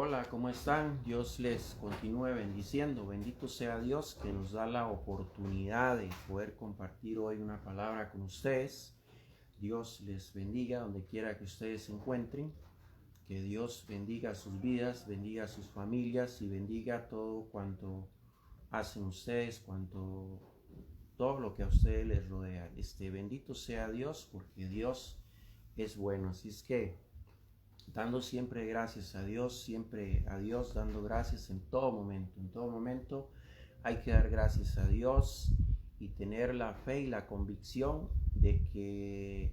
Hola, ¿cómo están? Dios les continúe bendiciendo. Bendito sea Dios que nos da la oportunidad de poder compartir hoy una palabra con ustedes. Dios les bendiga donde quiera que ustedes se encuentren. Que Dios bendiga sus vidas, bendiga sus familias y bendiga todo cuanto hacen ustedes, todo lo que a ustedes les rodea. Bendito sea Dios porque Dios es bueno. Así es que dando siempre gracias a Dios, siempre a Dios, dando gracias en todo momento hay que dar gracias a Dios y tener la fe y la convicción de que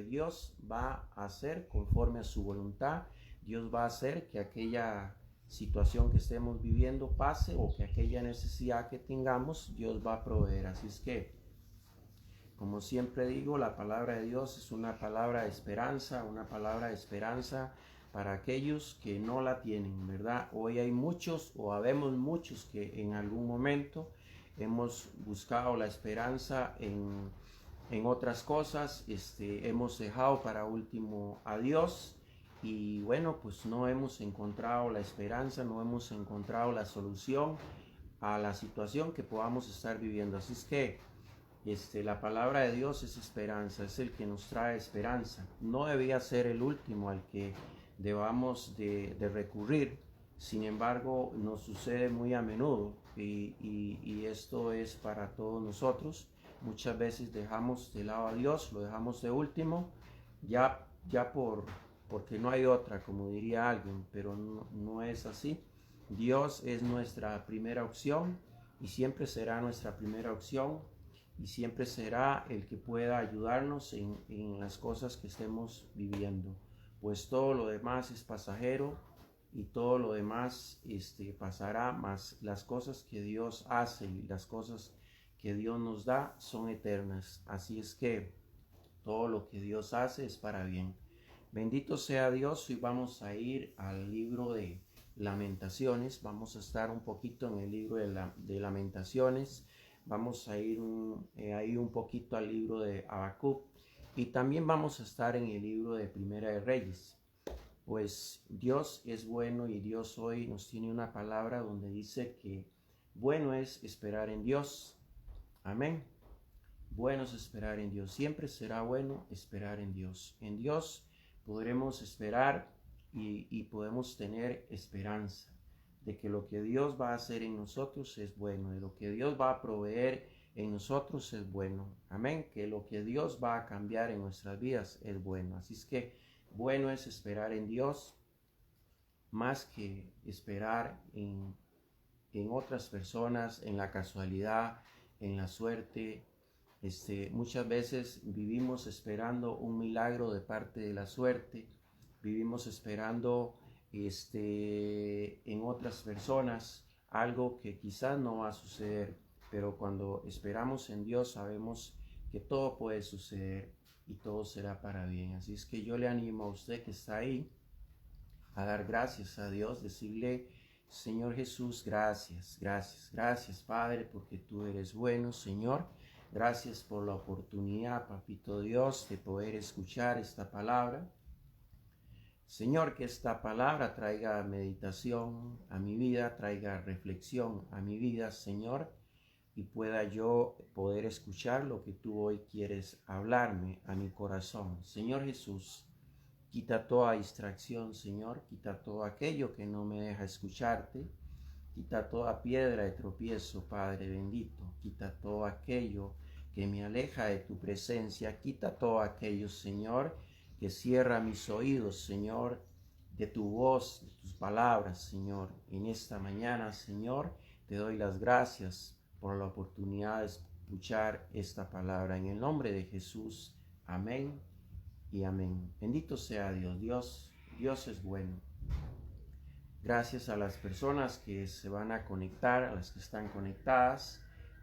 Dios va a hacer conforme a su voluntad. Dios va a hacer que aquella situación que estemos viviendo pase, o que aquella necesidad que tengamos, Dios va a proveer. Así es que, como siempre digo, la palabra de Dios es una palabra de esperanza para aquellos que no la tienen, ¿verdad? Hoy hay muchos, o habemos muchos, que en algún momento hemos buscado la esperanza en otras cosas, hemos dejado para último a Dios, y bueno, pues no hemos encontrado la esperanza, no hemos encontrado la solución a la situación que podamos estar viviendo. Así es que la palabra de Dios es esperanza, es el que nos trae esperanza. No debía ser el último al que debamos de recurrir. Sin embargo, nos sucede muy a menudo, y esto es para todos nosotros. Muchas veces dejamos de lado a Dios, lo dejamos de último, porque no hay otra, como diría alguien, pero no es así. Dios es nuestra primera opción y siempre será nuestra primera opción, y siempre será el que pueda ayudarnos en las cosas que estemos viviendo, pues todo lo demás es pasajero y todo lo demás pasará, más las cosas que Dios hace y las cosas que Dios nos da son eternas. Así es que todo lo que Dios hace es para bien. Bendito sea Dios. Hoy vamos a ir al libro de Lamentaciones. Vamos a estar un poquito en el libro de Lamentaciones. Vamos a ir ahí un poquito al libro de Habacuc, y también vamos a estar en el libro de Primera de Reyes. Pues Dios es bueno, y Dios hoy nos tiene una palabra donde dice que bueno es esperar en Dios. Amén. Bueno es esperar en Dios. Siempre será bueno esperar en Dios. En Dios podremos esperar y podemos tener esperanza de que lo que Dios va a hacer en nosotros es bueno, de lo que Dios va a proveer en nosotros es bueno. Amén. Que lo que Dios va a cambiar en nuestras vidas es bueno. Así es que bueno es esperar en Dios, más que esperar en otras personas, en la casualidad, en la suerte. Muchas veces vivimos esperando un milagro de parte de la suerte, vivimos esperando en otras personas algo que quizás no va a suceder, pero cuando esperamos en Dios sabemos que todo puede suceder y todo será para bien. Así es que yo le animo a usted que está ahí a dar gracias a Dios, decirle: Señor Jesús, gracias, gracias, gracias Padre, porque tú eres bueno, Señor. Gracias por la oportunidad, Papito Dios, de poder escuchar esta palabra. Señor, que esta palabra traiga meditación a mi vida, traiga reflexión a mi vida, Señor, y pueda yo poder escuchar lo que tú hoy quieres hablarme a mi corazón. Señor Jesús, quita toda distracción, Señor, quita todo aquello que no me deja escucharte, quita toda piedra de tropiezo, Padre bendito, quita todo aquello que me aleja de tu presencia, quita todo aquello, Señor, que cierra mis oídos, Señor, de tu voz, de tus palabras, Señor. En esta mañana, Señor, te doy las gracias por la oportunidad de escuchar esta palabra. En el nombre de Jesús, amén y amén. Bendito sea Dios. Dios es bueno. Gracias a las personas que se van a conectar, a las que están conectadas.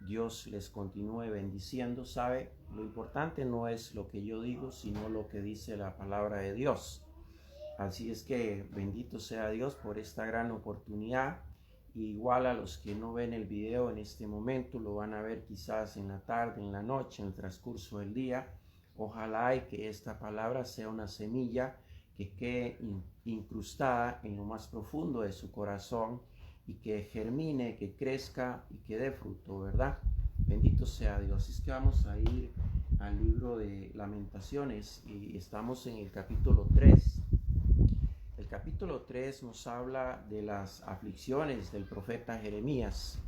Dios les continúe bendiciendo. Sabe, lo importante no es lo que yo digo, sino lo que dice la palabra de Dios. Así es que bendito sea Dios por esta gran oportunidad. Igual a los que no ven el video en este momento, lo van a ver quizás en la tarde, en la noche, en el transcurso del día. Ojalá y que esta palabra sea una semilla que quede incrustada en lo más profundo de su corazón y que germine, que crezca y que dé fruto, ¿verdad? Bendito sea Dios. Es que vamos a ir al libro de Lamentaciones y estamos en el capítulo 3. El capítulo 3 nos habla de las aflicciones del profeta Jeremías,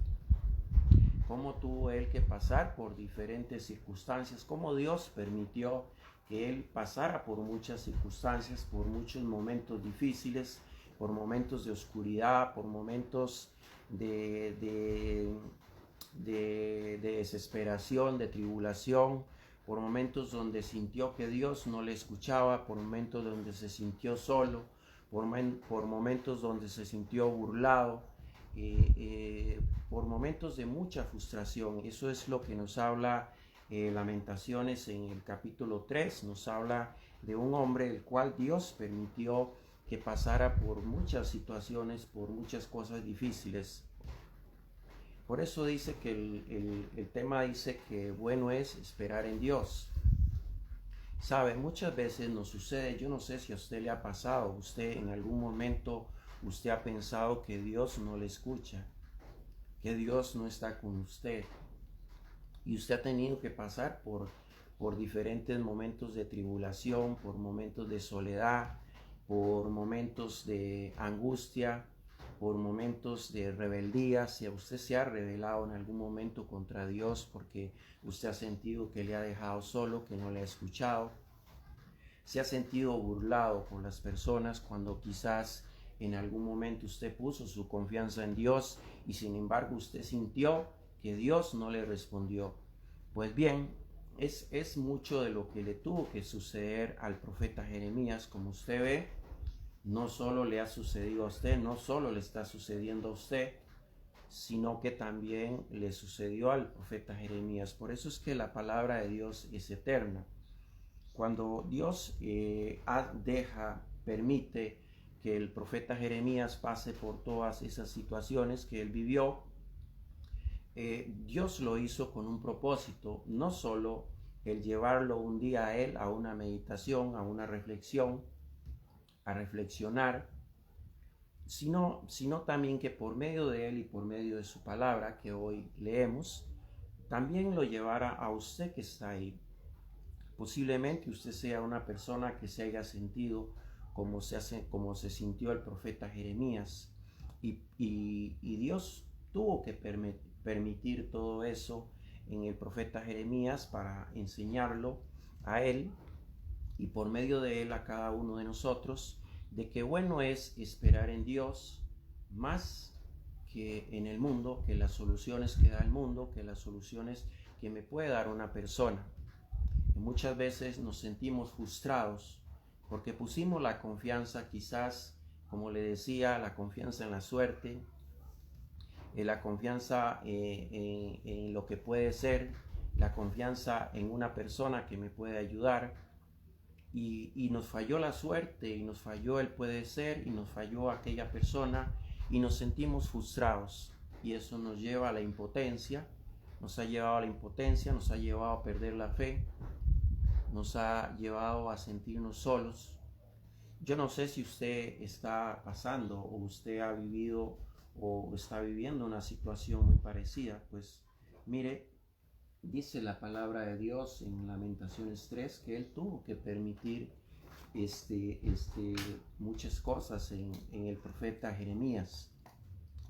cómo tuvo él que pasar por diferentes circunstancias, cómo Dios permitió que él pasara por muchas circunstancias, por muchos momentos difíciles, por momentos de oscuridad, por momentos de desesperación, de tribulación, por momentos donde sintió que Dios no le escuchaba, por momentos donde se sintió solo, por momentos donde se sintió burlado, por momentos de mucha frustración. Eso es lo que nos habla Lamentaciones en el capítulo 3. Nos habla de un hombre el cual Dios permitió que pasara por muchas situaciones, por muchas cosas difíciles. Por eso dice que el tema dice que bueno es esperar en Dios. Sabe, muchas veces nos sucede, yo no sé si a usted le ha pasado, usted en algún momento usted ha pensado que Dios no le escucha, que Dios no está con usted. Y usted ha tenido que pasar por diferentes momentos de tribulación, por momentos de soledad, por momentos de angustia, por momentos de rebeldía. Si usted se ha rebelado en algún momento contra Dios porque usted ha sentido que le ha dejado solo, que no le ha escuchado, se ha sentido burlado por las personas cuando quizás en algún momento usted puso su confianza en Dios y sin embargo usted sintió que Dios no le respondió. Pues bien, es mucho de lo que le tuvo que suceder al profeta Jeremías. Como usted ve, no solo le ha sucedido a usted, no solo le está sucediendo a usted, sino que también le sucedió al profeta Jeremías. Por eso es que la palabra de Dios es eterna. Cuando Dios permite que el profeta Jeremías pase por todas esas situaciones que él vivió, Dios lo hizo con un propósito, no solo el llevarlo un día a él a una meditación, a una reflexión, a reflexionar, sino también que por medio de él y por medio de su palabra que hoy leemos, también lo llevara a usted que está ahí. Posiblemente usted sea una persona que se haya sentido como se sintió el profeta Jeremías y Dios tuvo que permitir todo eso en el profeta Jeremías para enseñarlo a él y por medio de él a cada uno de nosotros de que bueno es esperar en Dios más que en el mundo, que las soluciones que da el mundo, que las soluciones que me puede dar una persona. Muchas veces nos sentimos frustrados porque pusimos la confianza, quizás, como le decía, la confianza en la suerte, la confianza en lo que puede ser, la confianza en una persona que me puede ayudar, y nos falló la suerte, y nos falló el puede ser, y nos falló aquella persona, y nos sentimos frustrados, y eso nos lleva a la impotencia, nos ha llevado a la impotencia, nos ha llevado a perder la fe, nos ha llevado a sentirnos solos. Yo no sé si usted está pasando o usted ha vivido o está viviendo una situación muy parecida. Pues mire, dice la palabra de Dios en Lamentaciones 3 que él tuvo que permitir muchas cosas en el profeta Jeremías.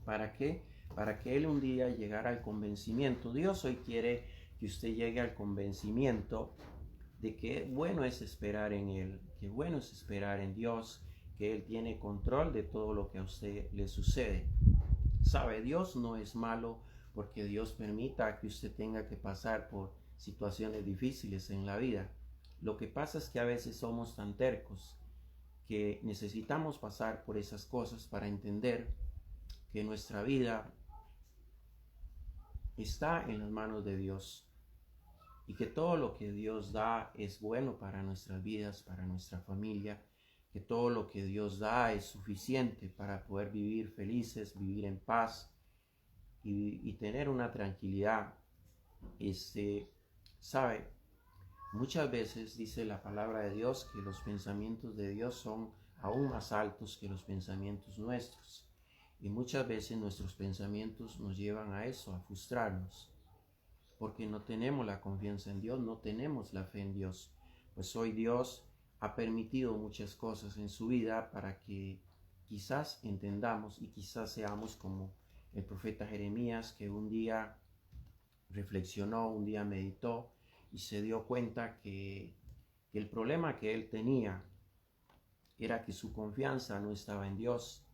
¿Para qué? Para que él un día llegara al convencimiento. Dios hoy quiere que usted llegue al convencimiento de que bueno es esperar en Él, que bueno es esperar en Dios, que Él tiene control de todo lo que a usted le sucede. Sabe, Dios no es malo porque Dios permita que usted tenga que pasar por situaciones difíciles en la vida. Lo que pasa es que a veces somos tan tercos que necesitamos pasar por esas cosas para entender que nuestra vida está en las manos de Dios. Y que todo lo que Dios da es bueno para nuestras vidas, para nuestra familia, que todo lo que Dios da es suficiente para poder vivir felices, vivir en paz y tener una tranquilidad. Sabe, Muchas veces dice la palabra de Dios que los pensamientos de Dios son aún más altos que los pensamientos nuestros. Y muchas veces nuestros pensamientos nos llevan a eso, a frustrarnos, porque no tenemos la confianza en Dios, no tenemos la fe en Dios. Pues hoy Dios ha permitido muchas cosas en su vida para que quizás entendamos y quizás seamos como el profeta Jeremías, que un día reflexionó, un día meditó y se dio cuenta que el problema que él tenía era que su confianza no estaba en Dios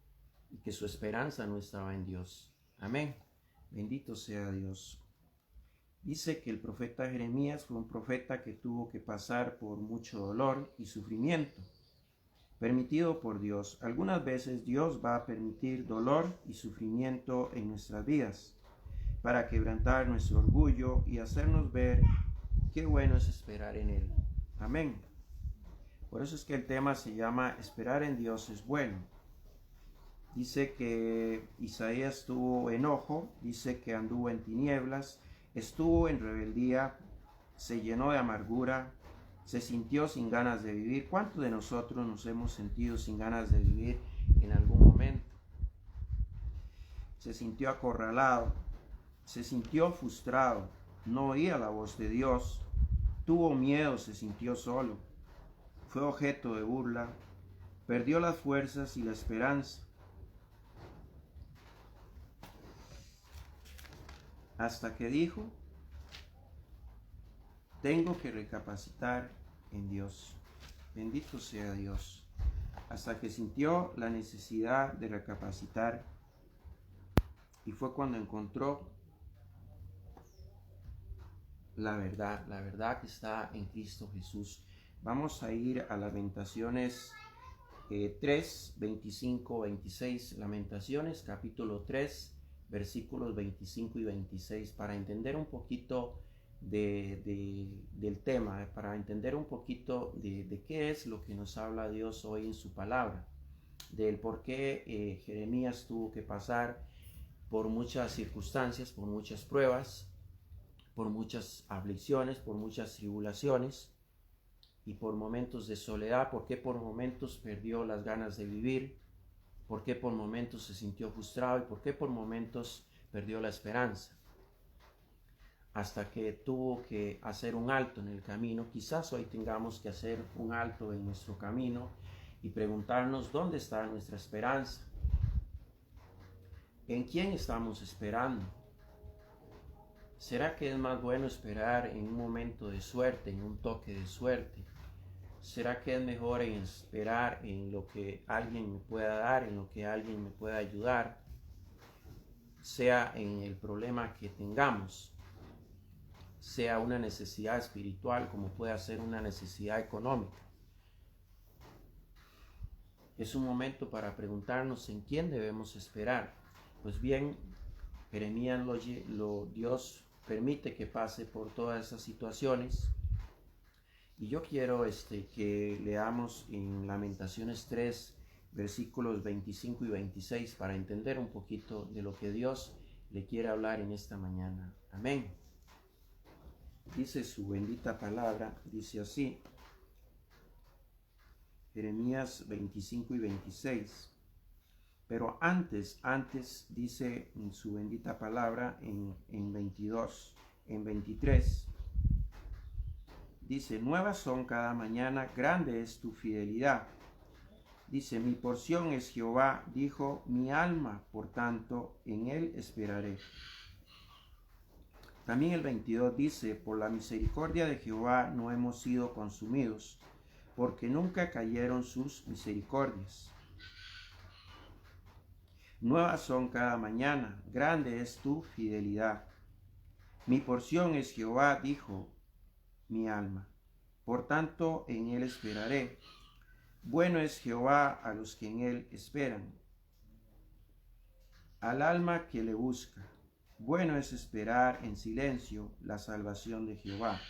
y que su esperanza no estaba en Dios. Amén. Bendito sea Dios. Dice que el profeta Jeremías fue un profeta que tuvo que pasar por mucho dolor y sufrimiento, permitido por Dios. Algunas veces Dios va a permitir dolor y sufrimiento en nuestras vidas para quebrantar nuestro orgullo y hacernos ver qué bueno es esperar en Él. Amén. Por eso es que el tema se llama Esperar en Dios es bueno. Dice que Isaías tuvo enojo, dice que anduvo en tinieblas, estuvo en rebeldía, se llenó de amargura, se sintió sin ganas de vivir. ¿Cuántos de nosotros nos hemos sentido sin ganas de vivir en algún momento? Se sintió acorralado, se sintió frustrado, no oía la voz de Dios, tuvo miedo, se sintió solo, fue objeto de burla, perdió las fuerzas y la esperanza. Hasta que dijo, tengo que recapacitar en Dios. Bendito sea Dios. Hasta que sintió la necesidad de recapacitar, y fue cuando encontró la verdad que está en Cristo Jesús. Vamos a ir a Lamentaciones 3, 25, 26. Lamentaciones capítulo 3, versículos 25 y 26, para entender un poquito del tema, para entender un poquito de qué es lo que nos habla Dios hoy en su palabra, del por qué Jeremías tuvo que pasar por muchas circunstancias, por muchas pruebas, por muchas aflicciones, por muchas tribulaciones y por momentos de soledad, por qué por momentos perdió las ganas de vivir, por qué por momentos se sintió frustrado y por qué por momentos perdió la esperanza. Hasta que tuvo que hacer un alto en el camino. Quizás hoy tengamos que hacer un alto en nuestro camino y preguntarnos dónde está nuestra esperanza. ¿En quién estamos esperando? ¿Será que es más bueno esperar en un momento de suerte, en un toque de suerte? ¿Será que es mejor esperar en lo que alguien me pueda dar, en lo que alguien me pueda ayudar? Sea en el problema que tengamos, sea una necesidad espiritual como pueda ser una necesidad económica. Es un momento para preguntarnos en quién debemos esperar. Pues bien, Jeremías Dios permite que pase por todas esas situaciones. Y yo quiero que leamos en Lamentaciones 3, versículos 25 y 26 para entender un poquito de lo que Dios le quiere hablar en esta mañana. Amén. Dice su bendita palabra, dice así, Jeremías 25 y 26. Pero antes dice en su bendita palabra en 22, en 23. Dice, nuevas son cada mañana, grande es tu fidelidad. Dice, mi porción es Jehová, dijo mi alma, por tanto, en él esperaré. También el 22 dice, por la misericordia de Jehová no hemos sido consumidos, porque nunca cayeron sus misericordias. Nuevas son cada mañana, grande es tu fidelidad. Mi porción es Jehová, dijo mi alma, por tanto en él esperaré. Bueno es Jehová a los que en él esperan, al alma que le busca. Bueno es esperar en silencio la salvación de Jehová.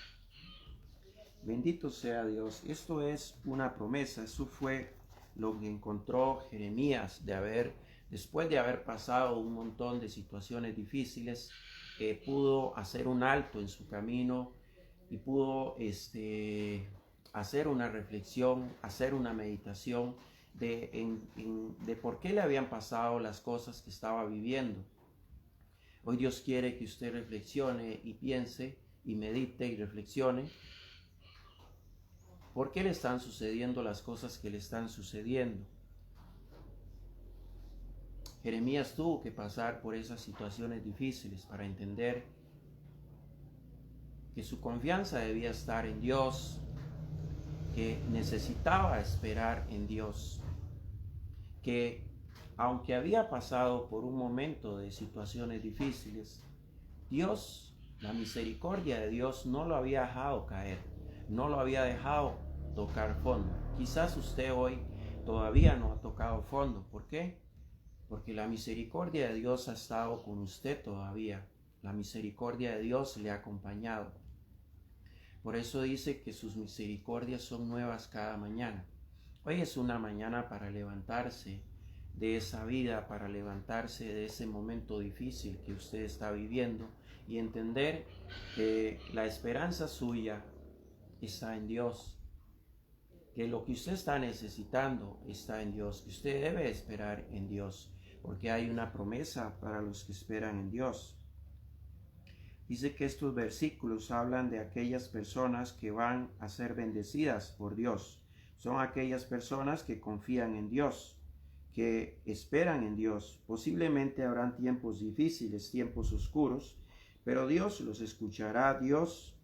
Bendito sea Dios. Esto es una promesa. Eso fue lo que encontró Jeremías después de haber pasado un montón de situaciones difíciles. Pudo hacer un alto en su camino y pudo hacer una reflexión, hacer una meditación de por qué le habían pasado las cosas que estaba viviendo. Hoy Dios quiere que usted reflexione y piense y medite y reflexione por qué le están sucediendo las cosas que le están sucediendo. Jeremías tuvo que pasar por esas situaciones difíciles para entender que su confianza debía estar en Dios, que necesitaba esperar en Dios, que aunque había pasado por un momento de situaciones difíciles, Dios, la misericordia de Dios no lo había dejado caer, no lo había dejado tocar fondo. Quizás usted hoy todavía no ha tocado fondo. ¿Por qué? Porque la misericordia de Dios ha estado con usted todavía. La misericordia de Dios le ha acompañado. Por eso dice que sus misericordias son nuevas cada mañana. Hoy es una mañana para levantarse de esa vida, para levantarse de ese momento difícil que usted está viviendo y entender que la esperanza suya está en Dios, que lo que usted está necesitando está en Dios, que usted debe esperar en Dios, porque hay una promesa para los que esperan en Dios. Dice que estos versículos hablan de aquellas personas que van a ser bendecidas por Dios. Son aquellas personas que confían en Dios, que esperan en Dios. Posiblemente habrán tiempos difíciles, tiempos oscuros, pero Dios los escuchará, Dios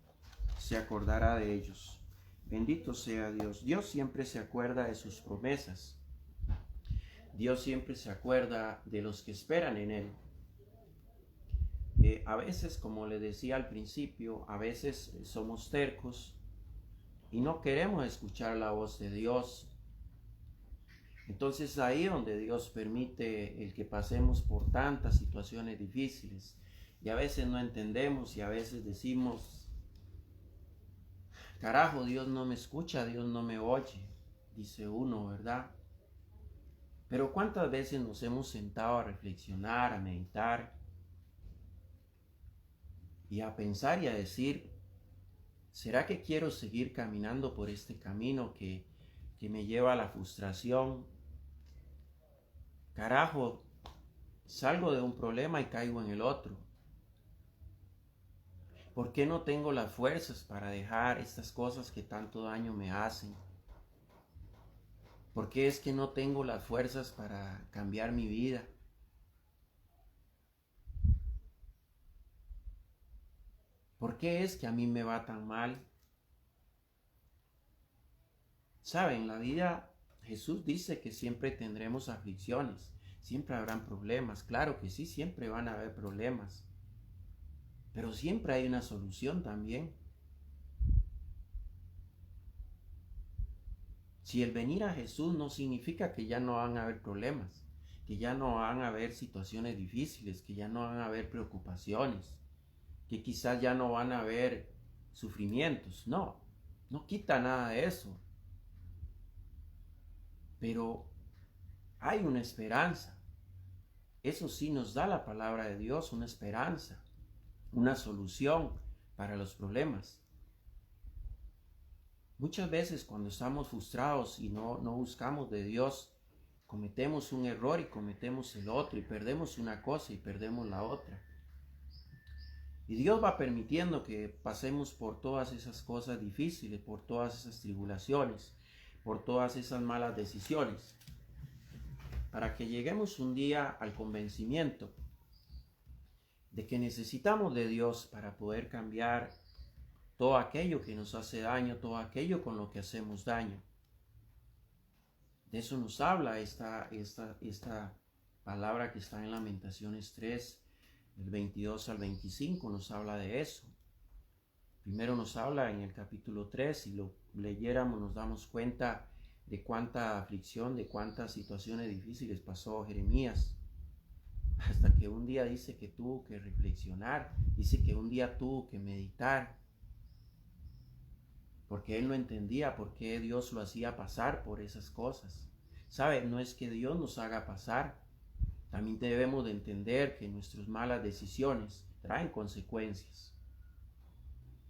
se acordará de ellos. Bendito sea Dios. Dios siempre se acuerda de sus promesas. Dios siempre se acuerda de los que esperan en Él. A veces, como le decía al principio, a veces somos tercos y no queremos escuchar la voz de Dios. Entonces ahí donde Dios permite el que pasemos por tantas situaciones difíciles y a veces no entendemos y a veces decimos, carajo, Dios no me escucha, Dios no me oye, dice uno, ¿verdad? Pero ¿cuántas veces nos hemos sentado a reflexionar, a meditar y a pensar y a decir, ¿será que quiero seguir caminando por este camino que me lleva a la frustración? Carajo, salgo de un problema y caigo en el otro. ¿Por qué no tengo las fuerzas para dejar estas cosas que tanto daño me hacen? ¿Por qué es que no tengo las fuerzas para cambiar mi vida? ¿Por qué es que a mí me va tan mal? Saben, la vida, Jesús dice que siempre tendremos aflicciones, siempre habrán problemas. Claro que sí, siempre van a haber problemas. Pero siempre hay una solución también. Si el venir a Jesús no significa que ya no van a haber problemas, que ya no van a haber situaciones difíciles, que ya no van a haber preocupaciones, que quizás ya no van a haber sufrimientos. No, no quita nada de eso. Pero hay una esperanza. Eso sí nos da la palabra de Dios, una esperanza, una solución para los problemas. Muchas veces cuando estamos frustrados y no buscamos de Dios, cometemos un error y cometemos el otro y perdemos una cosa y perdemos la otra. Y Dios va permitiendo que pasemos por todas esas cosas difíciles, por todas esas tribulaciones, por todas esas malas decisiones, para que lleguemos un día al convencimiento de que necesitamos de Dios para poder cambiar todo aquello que nos hace daño, todo aquello con lo que hacemos daño. De eso nos habla esta palabra que está en Lamentaciones 3, del 22 al 25, nos habla de eso. Primero nos habla en el capítulo 3, si lo leyéramos nos damos cuenta de cuánta aflicción, de cuántas situaciones difíciles pasó Jeremías. Hasta que un día dice que tuvo que reflexionar, dice que un día tuvo que meditar, porque él no entendía por qué Dios lo hacía pasar por esas cosas. ¿Sabe? No es que Dios nos haga pasar. También debemos de entender que nuestras malas decisiones traen consecuencias.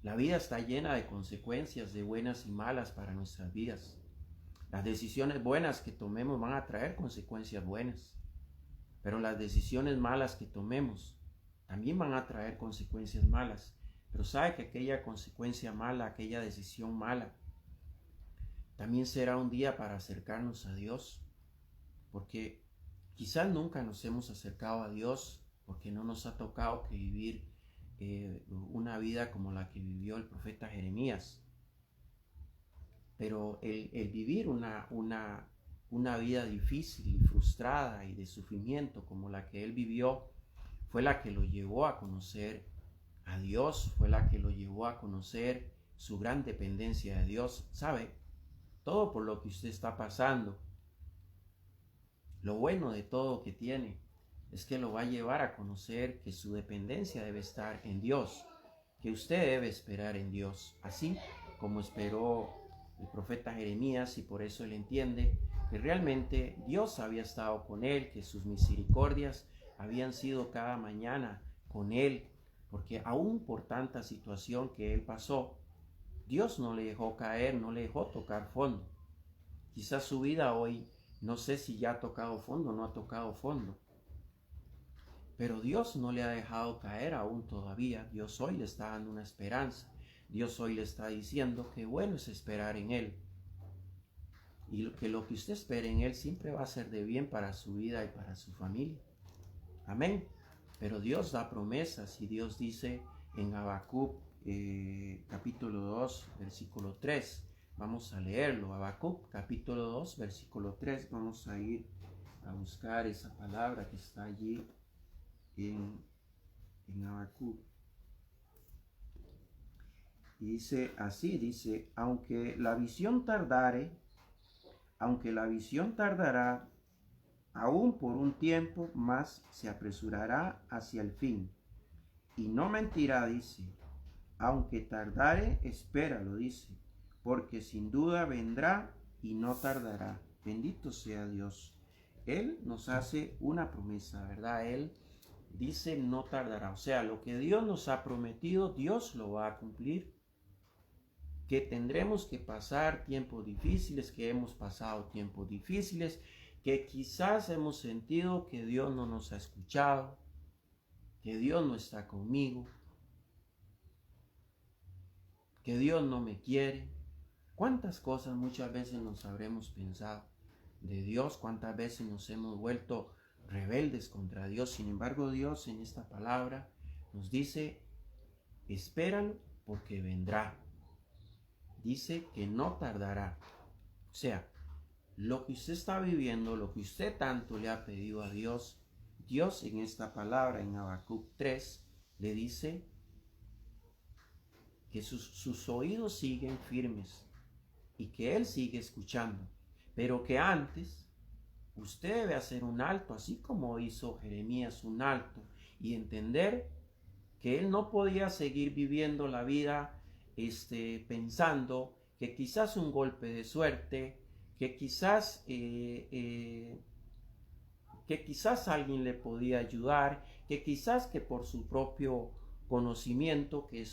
La vida está llena de consecuencias, de buenas y malas para nuestras vidas. Las decisiones buenas que tomemos van a traer consecuencias buenas, pero las decisiones malas que tomemos también van a traer consecuencias malas. Pero sabe que aquella consecuencia mala, aquella decisión mala, también será un día para acercarnos a Dios, porque quizás nunca nos hemos acercado a Dios porque no nos ha tocado que vivir una vida como la que vivió el profeta Jeremías. Pero el vivir una vida difícil y frustrada y de sufrimiento como la que él vivió fue la que lo llevó a conocer a Dios, fue la que lo llevó a conocer su gran dependencia de Dios. ¿Sabe? Todo por lo que usted está pasando, lo bueno de todo que tiene es que lo va a llevar a conocer que su dependencia debe estar en Dios, que usted debe esperar en Dios, así como esperó el profeta Jeremías, y por eso él entiende que realmente Dios había estado con él, que sus misericordias habían sido cada mañana con él, porque aún por tanta situación que él pasó, Dios no le dejó caer, no le dejó tocar fondo. Quizás su vida hoy, no sé si ya ha tocado fondo o no ha tocado fondo, pero Dios no le ha dejado caer aún todavía. Dios hoy le está dando una esperanza. Dios hoy le está diciendo que bueno es esperar en Él. Y que lo que usted espere en Él siempre va a ser de bien para su vida y para su familia. Amén. Pero Dios da promesas y Dios dice en Habacuc capítulo 2, versículo 3. Vamos a leerlo. Habacuc capítulo 2, versículo 3. Vamos a ir a buscar esa palabra que está allí en Habacuc. Y dice así, dice, aunque la visión tardará, aún por un tiempo más se apresurará hacia el fin. Y no mentirá, dice, aunque tardare, espéralo, dice, porque sin duda vendrá y no tardará. Bendito sea Dios. Él nos hace una promesa, ¿verdad? Él dice no tardará. O sea, lo que Dios nos ha prometido, Dios lo va a cumplir. Que tendremos que pasar tiempos difíciles, que hemos pasado tiempos difíciles, que quizás hemos sentido que Dios no nos ha escuchado, que Dios no está conmigo, que Dios no me quiere. ¿Cuántas cosas muchas veces nos habremos pensado de Dios? ¿Cuántas veces nos hemos vuelto rebeldes contra Dios? Sin embargo, Dios en esta palabra nos dice, espéralo porque vendrá. Dice que no tardará. O sea, lo que usted está viviendo, lo que usted tanto le ha pedido a Dios, Dios en esta palabra, en Habacuc 3, le dice que sus oídos siguen firmes y que Él sigue escuchando, pero que antes usted debe hacer un alto, así como hizo Jeremías un alto, y entender que él no podía seguir viviendo la vida pensando que quizás un golpe de suerte, que quizás alguien le podía ayudar, que quizás que por su propio conocimiento, que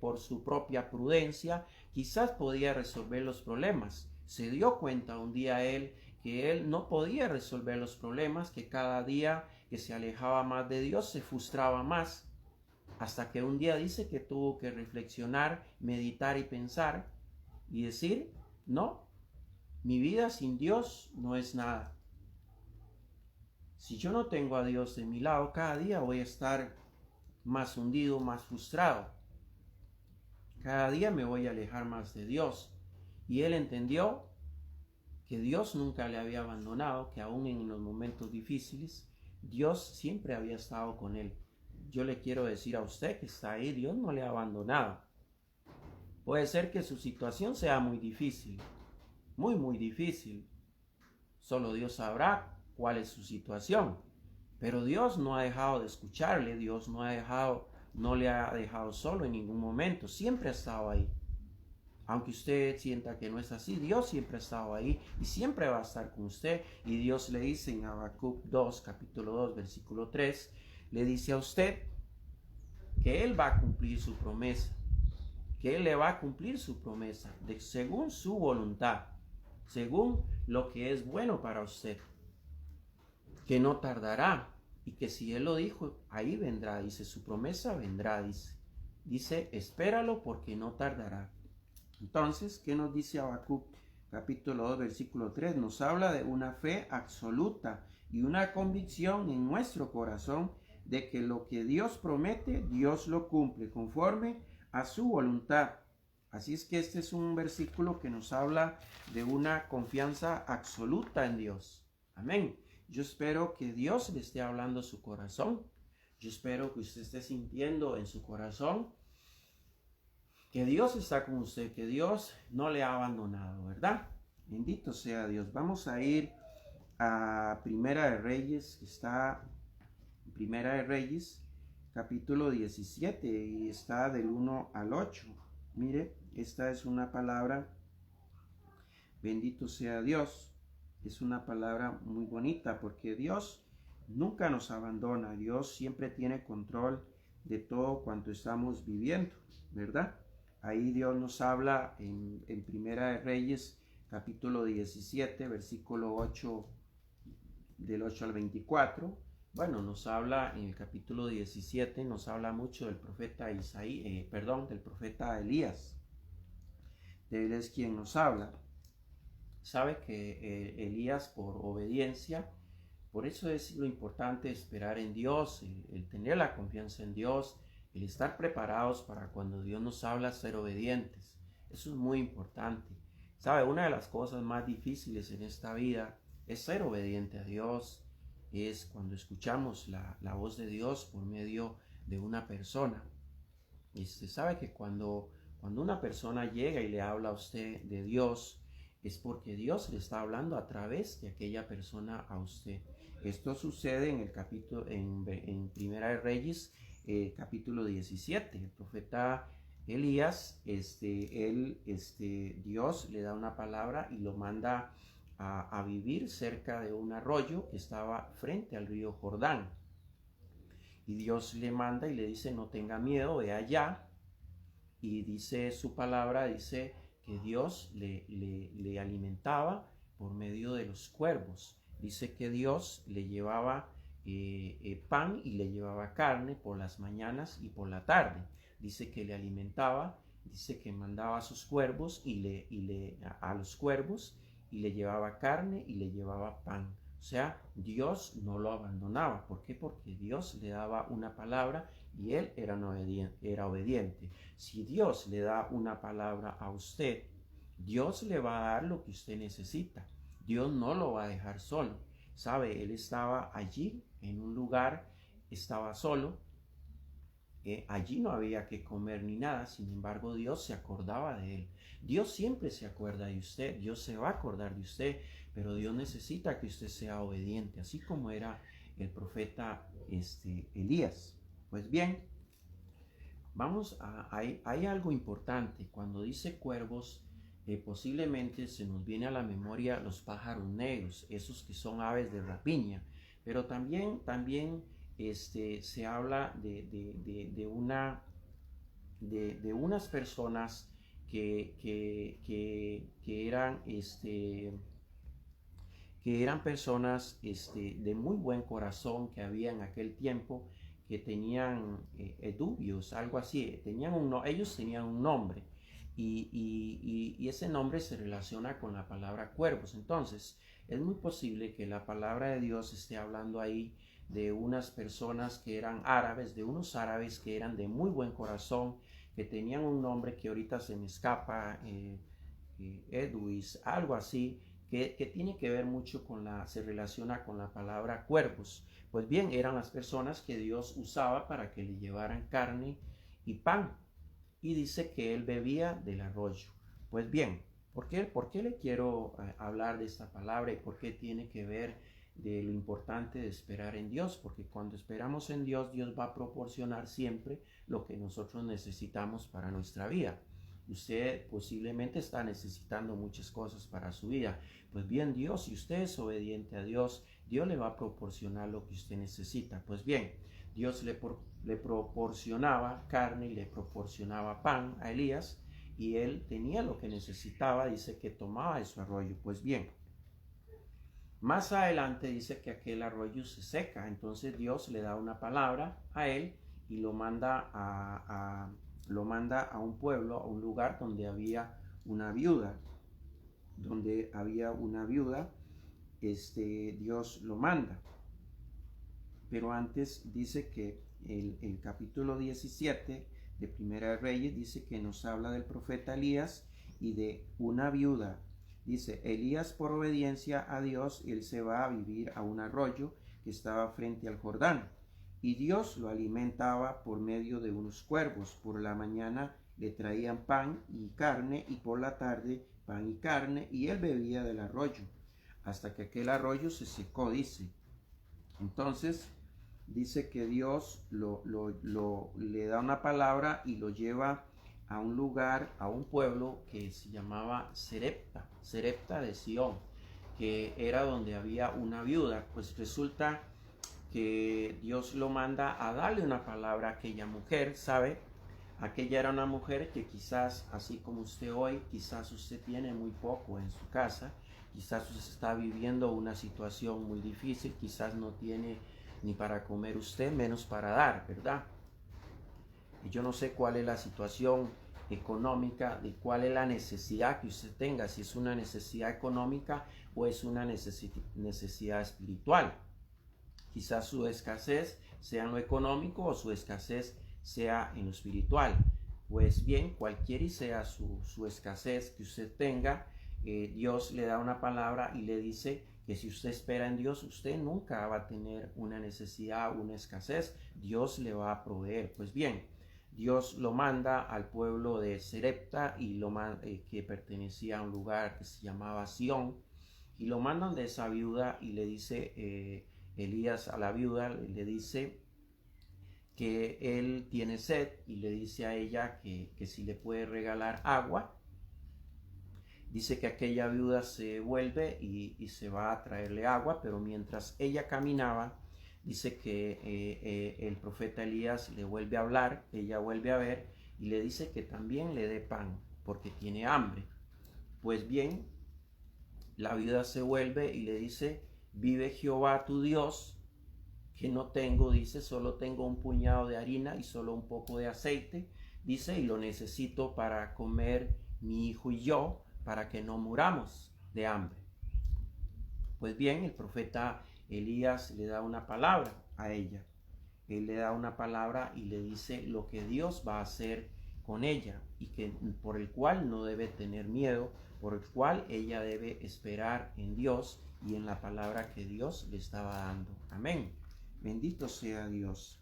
por su propia prudencia, quizás podía resolver los problemas. Se dio cuenta un día él que él no podía resolver los problemas, que cada día que se alejaba más de Dios se frustraba más, hasta que un día dice que tuvo que reflexionar, meditar y pensar y decir, no, mi vida sin Dios no es nada. Si yo no tengo a Dios de mi lado, cada día voy a estar más hundido, más frustrado. Cada día me voy a alejar más de Dios. Y él entendió que Dios nunca le había abandonado, que aún en los momentos difíciles, Dios siempre había estado con él. Yo le quiero decir a usted que está ahí, Dios no le ha abandonado. Puede ser que su situación sea muy difícil, muy difícil. Solo Dios sabrá cuál es su situación. Pero Dios no ha dejado de escucharle, Dios no le ha dejado solo en ningún momento, siempre ha estado ahí. Aunque usted sienta que no es así, Dios siempre ha estado ahí y siempre va a estar con usted. Y Dios le dice en Habacuc 2, capítulo 2, versículo 3, le dice a usted, que Él va a cumplir su promesa, que Él le va a cumplir su promesa, según su voluntad, según lo que es bueno para usted, que no tardará, y que si Él lo dijo, ahí vendrá, dice, su promesa vendrá, dice, espéralo porque no tardará. Entonces, ¿qué nos dice Habacuc capítulo 2, versículo 3? Nos habla de una fe absoluta y una convicción en nuestro corazón de que lo que Dios promete, Dios lo cumple conforme a su voluntad. Así es que este es un versículo que nos habla de una confianza absoluta en Dios. Amén. Yo espero que Dios le esté hablando a su corazón. Yo espero que usted esté sintiendo en su corazón que Dios está con usted, que Dios no le ha abandonado, ¿verdad? Bendito sea Dios. Vamos a ir a Primera de Reyes, que está en Primera de Reyes, capítulo 17, y está del 1 al 8. Mire, esta es una palabra, bendito sea Dios. Es una palabra muy bonita porque Dios nunca nos abandona. Dios siempre tiene control de todo cuanto estamos viviendo, ¿verdad? Ahí Dios nos habla en Primera de Reyes, capítulo 17, versículo 8, del 8 al 24. Bueno, nos habla en el capítulo 17, nos habla mucho del profeta del profeta Elías. De él es quien nos habla. Sabe que Elías, por obediencia, por eso es lo importante esperar en Dios, el tener la confianza en Dios, el estar preparados para cuando Dios nos habla, ser obedientes. Eso es muy importante. Sabe, una de las cosas más difíciles en esta vida es ser obediente a Dios, es cuando escuchamos la voz de Dios por medio de una persona. Y usted sabe que cuando una persona llega y le habla a usted de Dios, es porque Dios le está hablando a través de aquella persona a usted. Esto sucede en el capítulo, en Primera de Reyes, capítulo 17. El profeta Elías, Dios le da una palabra y lo manda a vivir cerca de un arroyo que estaba frente al río Jordán. Y Dios le manda y le dice, no tenga miedo, ve allá. Y dice su palabra, dice que Dios le alimentaba por medio de los cuervos. Dice que Dios le llevaba pan y le llevaba carne por las mañanas y por la tarde. Dice que le alimentaba, dice que mandaba a sus cuervos a los cuervos y le llevaba carne y le llevaba pan. O sea, Dios no lo abandonaba. ¿Por qué? Porque Dios le daba una palabra y él era obediente. Si Dios le da una palabra a usted, Dios le va a dar lo que usted necesita. Dios no lo va a dejar solo. ¿Sabe? Él estaba allí en un lugar, estaba solo. Allí no había que comer ni nada. Sin embargo, Dios se acordaba de él. Dios siempre se acuerda de usted. Dios se va a acordar de usted. Pero Dios necesita que usted sea obediente, así como era el profeta Elías. Pues bien, hay algo importante. Cuando dice cuervos, posiblemente se nos viene a la memoria los pájaros negros, esos que son aves de rapiña. Pero también se habla de unas personas que eran personas de muy buen corazón que había en aquel tiempo, que tenían edubios, algo así, ellos tenían un nombre y ese nombre se relaciona con la palabra cuervos. Entonces es muy posible que la palabra de Dios esté hablando ahí de unas personas que eran árabes, de unos árabes que eran de muy buen corazón, que tenían un nombre que ahorita se me escapa, Eduis, algo así, que tiene que ver mucho se relaciona con la palabra cuervos. Pues bien, eran las personas que Dios usaba para que le llevaran carne y pan. Y dice que él bebía del arroyo. Pues bien, ¿por qué le quiero hablar de esta palabra y por qué tiene que ver de lo importante de esperar en Dios? Porque cuando esperamos en Dios, Dios va a proporcionar siempre lo que nosotros necesitamos para nuestra vida. Usted posiblemente está necesitando muchas cosas para su vida. Pues bien, Dios, si usted es obediente a Dios, Dios le va a proporcionar lo que usted necesita. Pues bien, Dios le proporcionaba carne y le proporcionaba pan a Elías, y él tenía lo que necesitaba. Dice que tomaba de su arroyo. Pues bien, más adelante dice que aquel arroyo se seca. Entonces Dios le da una palabra a él y lo manda a un pueblo, a un lugar donde había una viuda. Donde había una viuda, Dios lo manda. Pero antes dice que el capítulo 17 de Primera de Reyes dice que nos habla del profeta Elías y de una viuda. Dice, Elías por obediencia a Dios, él se va a vivir a un arroyo que estaba frente al Jordán. Y Dios lo alimentaba por medio de unos cuervos. Por la mañana le traían pan y carne, y por la tarde pan y carne, y él bebía del arroyo, hasta que aquel arroyo se secó, dice. Entonces, dice que Dios le da una palabra y lo lleva a un lugar, a un pueblo que se llamaba Sarepta de Sidón, que era donde había una viuda. Pues resulta que Dios lo manda a darle una palabra a aquella mujer, ¿sabe? Aquella era una mujer que quizás, así como usted hoy, quizás usted tiene muy poco en su casa, quizás usted está viviendo una situación muy difícil, quizás no tiene ni para comer usted, menos para dar, ¿verdad? Y yo no sé cuál es la situación económica, de cuál es la necesidad que usted tenga, si es una necesidad económica o es una necesidad espiritual. Quizás su escasez sea en lo económico o su escasez sea en lo espiritual. Pues bien, cualquiera sea su escasez que usted tenga, Dios le da una palabra y le dice que si usted espera en Dios, usted nunca va a tener una necesidad, una escasez. Dios le va a proveer. Pues bien, Dios lo manda al pueblo de Sarepta, y que pertenecía a un lugar que se llamaba Sidón, y lo mandan de esa viuda, y le dice Elías a la viuda, le dice que él tiene sed, y le dice a ella que si le puede regalar agua. Dice que aquella viuda se vuelve y se va a traerle agua, pero mientras ella caminaba, dice que el profeta Elías le vuelve a hablar, ella vuelve a ver y le dice que también le dé pan porque tiene hambre. Pues bien, la viuda se vuelve y le dice, vive Jehová tu Dios, que no tengo, dice, solo tengo un puñado de harina y solo un poco de aceite, dice, y lo necesito para comer mi hijo y yo, para que no muramos de hambre. Pues bien, el profeta Elías le da una palabra a ella. Él le da una palabra y le dice lo que Dios va a hacer con ella, y que por el cual no debe tener miedo, por el cual ella debe esperar en Dios y en la palabra que Dios le estaba dando. Amén. Bendito sea Dios.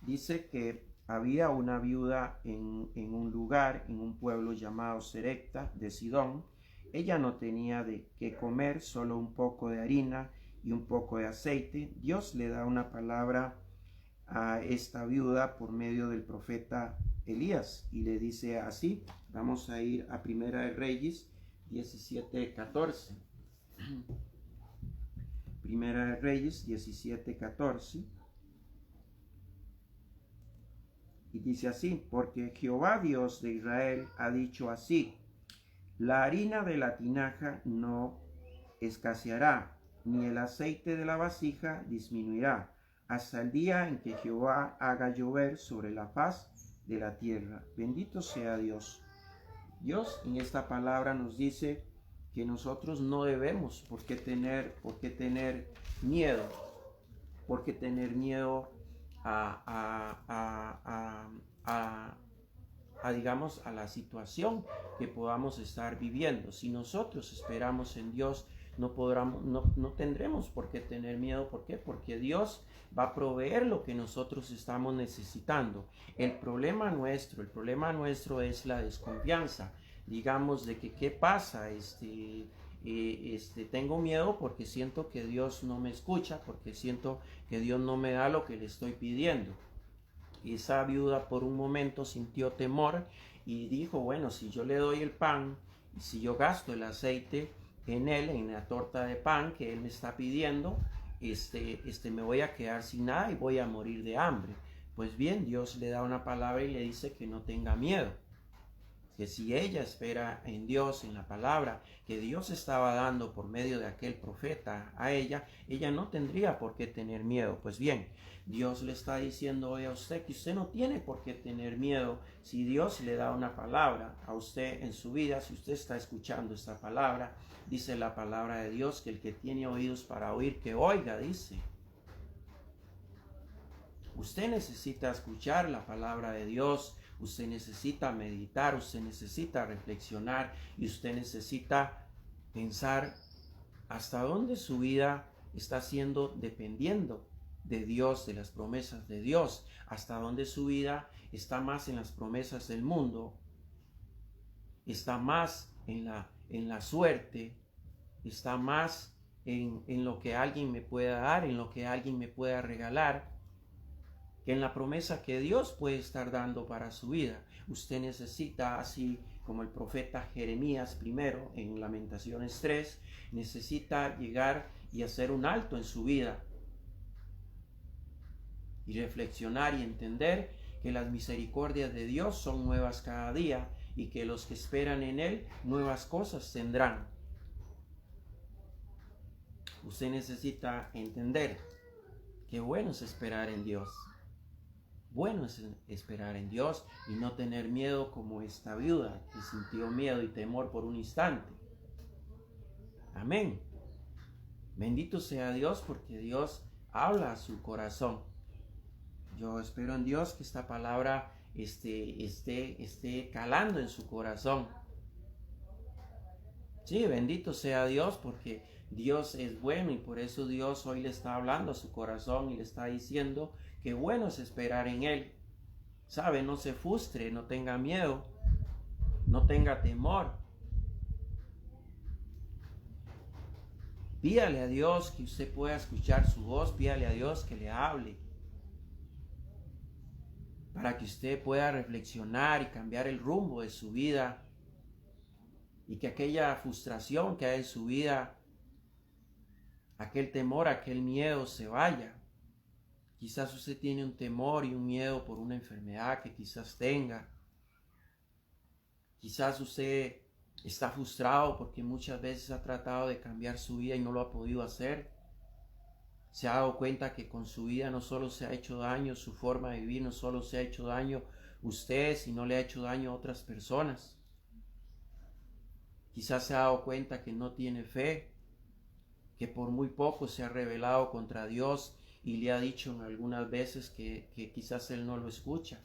Dice que había una viuda en un lugar, en un pueblo llamado Sarepta de Sidón. Ella no tenía de qué comer, solo un poco de harina y un poco de aceite. Dios le da una palabra a esta viuda por medio del profeta Elías y le dice así. Vamos a ir a Primera de Reyes 17:14. Primera de Reyes 17:14. Y dice así, porque Jehová Dios de Israel ha dicho así, la harina de la tinaja no escaseará, ni el aceite de la vasija disminuirá, hasta el día en que Jehová haga llover sobre la faz de la tierra. Bendito sea Dios. Dios en esta palabra nos dice que nosotros no debemos por qué tener miedo, digamos, a la situación que podamos estar viviendo. Si nosotros esperamos en Dios, no tendremos por qué tener miedo. ¿Por qué? Porque Dios va a proveer lo que nosotros estamos necesitando. El problema nuestro es la desconfianza. Digamos, de que qué pasa, tengo miedo porque siento que Dios no me escucha, porque siento que Dios no me da lo que le estoy pidiendo. Y esa viuda por un momento sintió temor y dijo, bueno, si yo le doy el pan y si yo gasto el aceite en él, en la torta de pan que él me está pidiendo, me voy a quedar sin nada y voy a morir de hambre. Pues bien, Dios le da una palabra y le dice que no tenga miedo. Que si ella espera en Dios, en la palabra que Dios estaba dando por medio de aquel profeta a ella no tendría por qué tener miedo. Pues bien, Dios le está diciendo hoy a usted que usted no tiene por qué tener miedo si Dios le da una palabra a usted en su vida. Si usted está escuchando esta palabra, dice la palabra de Dios que el que tiene oídos para oír, que oiga, dice. Usted necesita escuchar la palabra de Dios. Usted necesita meditar, usted necesita reflexionar y usted necesita pensar hasta dónde su vida está siendo dependiendo de Dios, de las promesas de Dios, hasta dónde su vida está más en las promesas del mundo, está más en la suerte, está más en lo que alguien me pueda dar, en lo que alguien me pueda regalar, que en la promesa que Dios puede estar dando para su vida. Usted necesita, así como el profeta Jeremías primero en Lamentaciones 3, necesita llegar y hacer un alto en su vida y reflexionar y entender que las misericordias de Dios son nuevas cada día y que los que esperan en Él nuevas cosas tendrán. Usted necesita entender que bueno es esperar en Dios. Bueno es esperar en Dios y no tener miedo como esta viuda que sintió miedo y temor por un instante. Amén. Bendito sea Dios porque Dios habla a su corazón. Yo espero en Dios que esta palabra esté calando en su corazón. Sí, bendito sea Dios porque Dios es bueno y por eso Dios hoy le está hablando a su corazón y le está diciendo que bueno es esperar en Él. Sabe, no se frustre, no tenga miedo, no tenga temor. Pídale a Dios que usted pueda escuchar su voz, pídale a Dios que le hable, para que usted pueda reflexionar y cambiar el rumbo de su vida y que aquella frustración que hay en su vida, aquel temor, aquel miedo se vaya. Quizás usted tiene un temor y un miedo por una enfermedad que quizás tenga. Quizás usted está frustrado porque muchas veces ha tratado de cambiar su vida y no lo ha podido hacer. Se ha dado cuenta que con su vida no solo se ha hecho daño, su forma de vivir no solo se ha hecho daño usted, sino le ha hecho daño a otras personas. Quizás se ha dado cuenta que no tiene fe, que por muy poco se ha rebelado contra Dios y le ha dicho algunas veces que quizás Él no lo escucha.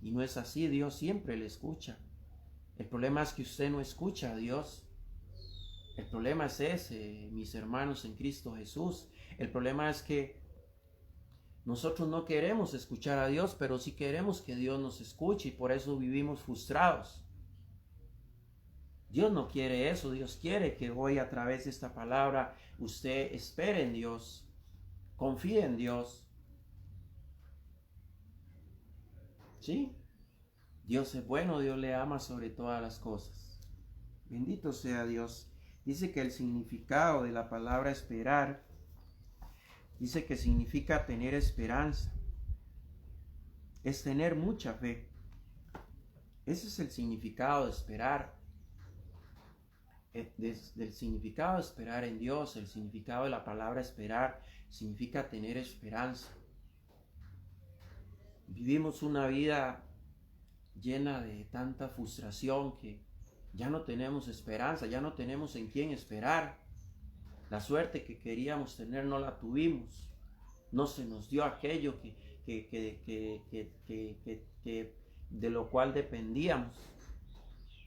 Y no es así, Dios siempre le escucha. El problema es que usted no escucha a Dios. El problema es ese, mis hermanos en Cristo Jesús. El problema es que nosotros no queremos escuchar a Dios, pero sí queremos que Dios nos escuche y por eso vivimos frustrados. Dios no quiere eso, Dios quiere que hoy a través de esta palabra usted espere en Dios, confíe en Dios. ¿Sí? Dios es bueno, Dios le ama sobre todas las cosas. Bendito sea Dios. Dice que el significado de la palabra esperar, dice que significa tener esperanza. Es tener mucha fe. Ese es el significado de esperar. Del significado de esperar en Dios, el significado de la palabra esperar, significa tener esperanza. Vivimos una vida llena de tanta frustración que ya no tenemos esperanza, ya no tenemos en quién esperar. La suerte que queríamos tener no la tuvimos. No se nos dio aquello de lo cual dependíamos.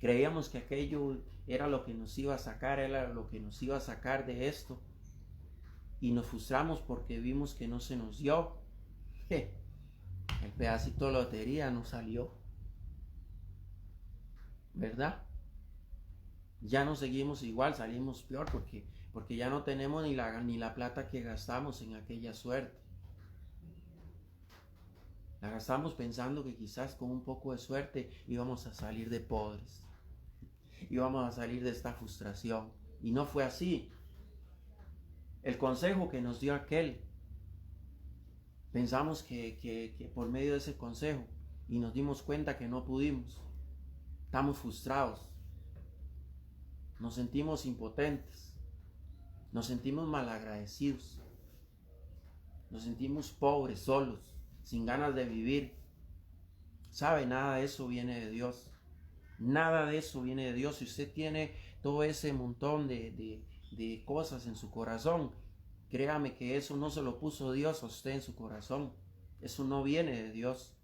Creíamos que aquello era lo que nos iba a sacar, era lo que nos iba a sacar de esto. Y nos frustramos porque vimos que no se nos dio. El pedacito de lotería no salió. ¿Verdad? Ya no seguimos igual, salimos peor porque ya no tenemos ni la plata que gastamos en aquella suerte. La gastamos pensando que quizás con un poco de suerte íbamos a salir de pobres. Íbamos a salir de esta frustración. Y no fue así. el consejo que nos dio aquel. Pensamos que por medio de ese consejo y nos dimos cuenta que no pudimos. Estamos frustrados. Nos sentimos impotentes. Nos sentimos malagradecidos. Nos sentimos pobres, solos, sin ganas de vivir. ¿Sabe? Nada de eso viene de Dios. Nada de eso viene de Dios. Si usted tiene todo ese montón de cosas en su corazón, créame que eso no se lo puso Dios a usted en su corazón. Eso no viene de Dios.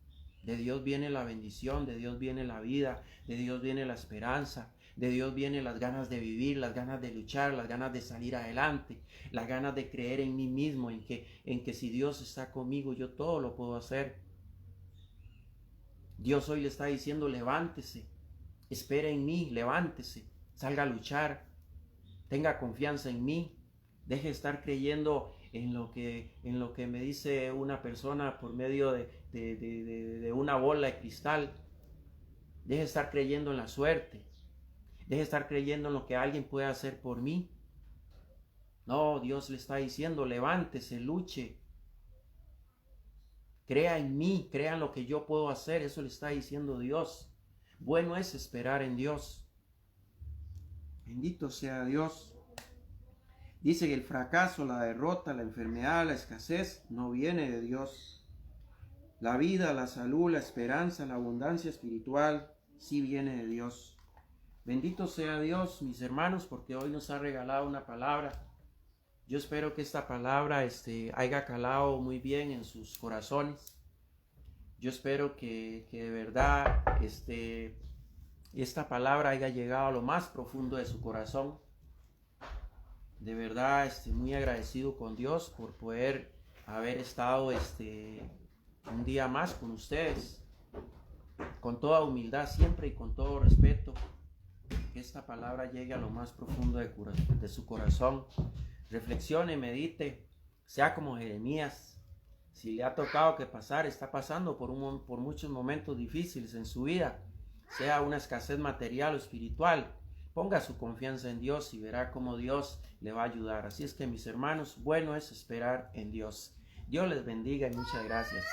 De Dios viene la bendición, de Dios viene la vida, de Dios viene la esperanza, de Dios vienen las ganas de vivir, las ganas de luchar, las ganas de salir adelante, las ganas de creer en mí mismo, en que si Dios está conmigo, yo todo lo puedo hacer. Dios hoy le está diciendo, levántese, espere en mí, levántese, salga a luchar, tenga confianza en mí, deje de estar creyendo en lo que me dice una persona por medio de una bola de cristal. Deje de estar creyendo en la suerte. Deje de estar creyendo en lo que alguien puede hacer por mí. No, Dios le está diciendo, levántese, luche. Crea en mí, crea en lo que yo puedo hacer. Eso le está diciendo Dios. Bueno es esperar en Dios. Bendito sea Dios. Dice que el fracaso, la derrota, la enfermedad, la escasez no viene de Dios. La vida, la salud, la esperanza, la abundancia espiritual sí viene de Dios. Bendito sea Dios, mis hermanos, porque hoy nos ha regalado una palabra. Yo espero que esta palabra haya calado muy bien en sus corazones. Yo espero que de verdad esta palabra haya llegado a lo más profundo de su corazón. De verdad estoy muy agradecido con Dios por poder haber estado un día más con ustedes. Con toda humildad siempre y con todo respeto. Que esta palabra llegue a lo más profundo de su corazón. Reflexione, medite, sea como Jeremías. Si le ha tocado está pasando por muchos momentos difíciles en su vida, sea una escasez material o espiritual, ponga su confianza en Dios y verá cómo Dios le va a ayudar. Así es que, mis hermanos, bueno es esperar en Dios. Dios les bendiga y muchas gracias.